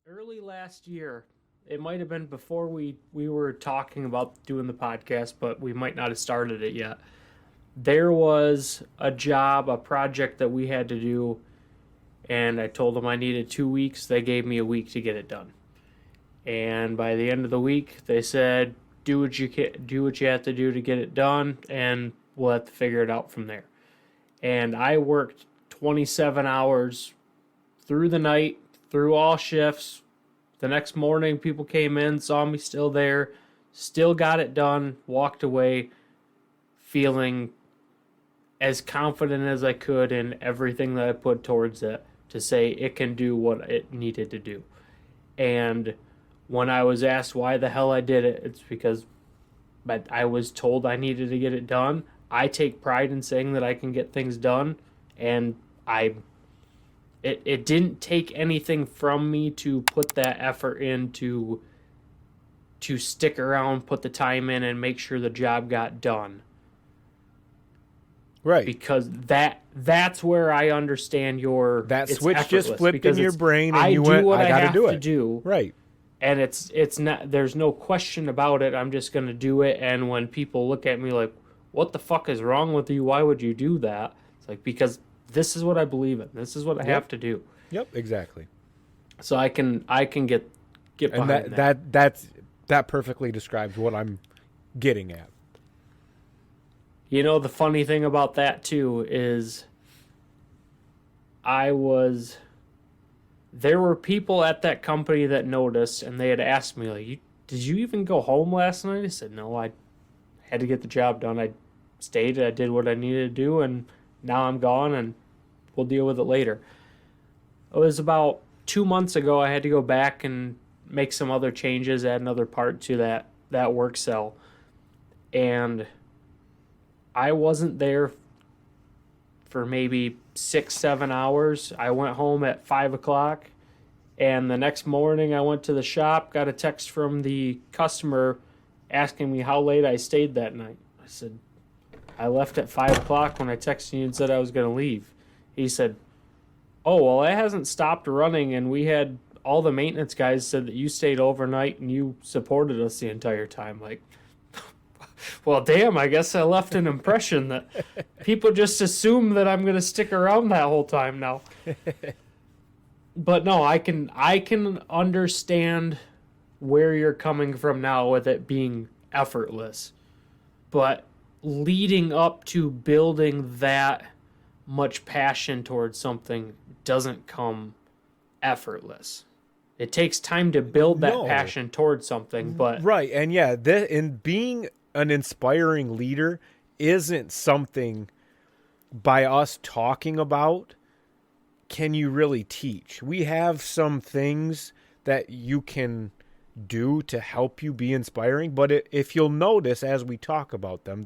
Early last year, it might have been before we were talking about doing the podcast, but we might not have started it yet. There was a project that we had to do, and I told them I needed 2 weeks. They gave me a week to get it done. And by the end of the week, they said, do what you have to do to get it done, and we'll have to figure it out from there." And I worked 27 hours through the night, through all shifts. The next morning, people came in, saw me still there, still got it done, walked away feeling as confident as I could in everything that I put towards it to say it can do what it needed to do. And when I was asked why the hell I did it, it's because I was told I needed to get it done. I take pride in saying that I can get things done, and it didn't take anything from me to put that effort in to stick around, put the time in, and make sure the job got done. Right. Because that's where I understand That it's switch just effortless, flipped in your brain, and I you do went, what I got to have do to it. do, Right. and it's not, there's no question about it. I'm just going to do it. And when people look at me like, "What the fuck is wrong with you? Why would you do that?" It's like, because this is what I believe in. This is what I have to do. Yep, exactly. So I can get And behind that. that perfectly describes what I'm getting at. You know, the funny thing about that too is there were people at that company that noticed, and they had asked me like, "Did you even go home last night?" I said, "No, I had to get the job done. I stayed, I did what I needed to do, and now I'm gone, and we'll deal with it later." It was about 2 months ago. I had to go back and make some other changes, add another part to that work cell, and I wasn't there for maybe 6 7 hours. I went home at 5 o'clock, and the next morning I went to the shop, got a text from the customer asking me how late I stayed that night. I said, "I left at 5 o'clock when I texted you and said I was going to leave." He said, "Oh, well, it hasn't stopped running, and we had all the maintenance guys said that you stayed overnight and you supported us the entire time." Like, well, damn, I guess I left an impression that people just assume that I'm going to stick around that whole time now. But no, I can understand where you're coming from now with it being effortless. But leading up to building that much passion towards something doesn't come effortless. It takes time to build that No. passion towards something, but Right. And yeah, in being an inspiring leader isn't something by us talking about can you really teach. We have some things that you can do to help you be inspiring, but if you'll notice as we talk about them,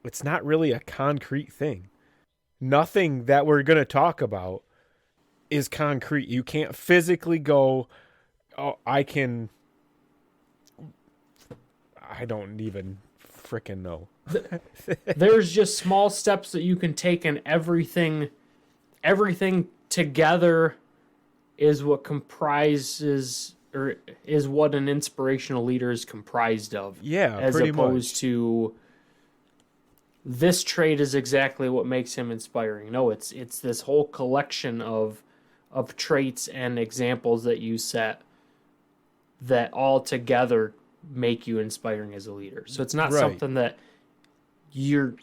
it's not really a concrete thing. Nothing that we're going to talk about is concrete. You can't physically go, "Oh, I don't even frickin' know." there's just small steps that you can take, and everything together is what comprises, or is what an inspirational leader is comprised of. Yeah, As pretty opposed much. to, this trait is exactly what makes him inspiring. No, it's this whole collection of traits and examples that you set that all together make you inspiring as a leader. So it's not Right. something that you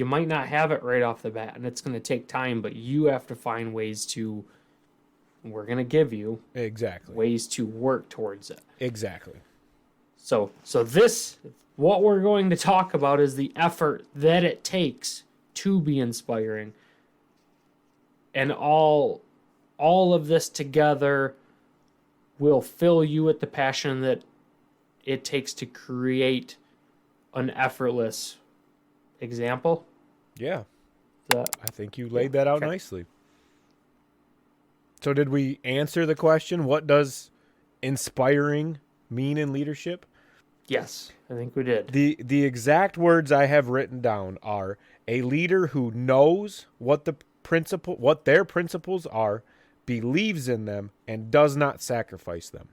might not have it right off the bat, and it's going to take time, but you have to find ways to, we're going to give you Exactly. ways to work towards it. Exactly. So this, what we're going to talk about is the effort that it takes to be inspiring. And all of this together will fill you with the passion that it takes to create an effortless example. Yeah, That, I think you laid that out okay. nicely. So did we answer the question, what does inspiring mean in leadership? Yes, I think we did. The exact words I have written down are a leader who knows what their principles are, believes in them, and does not sacrifice them.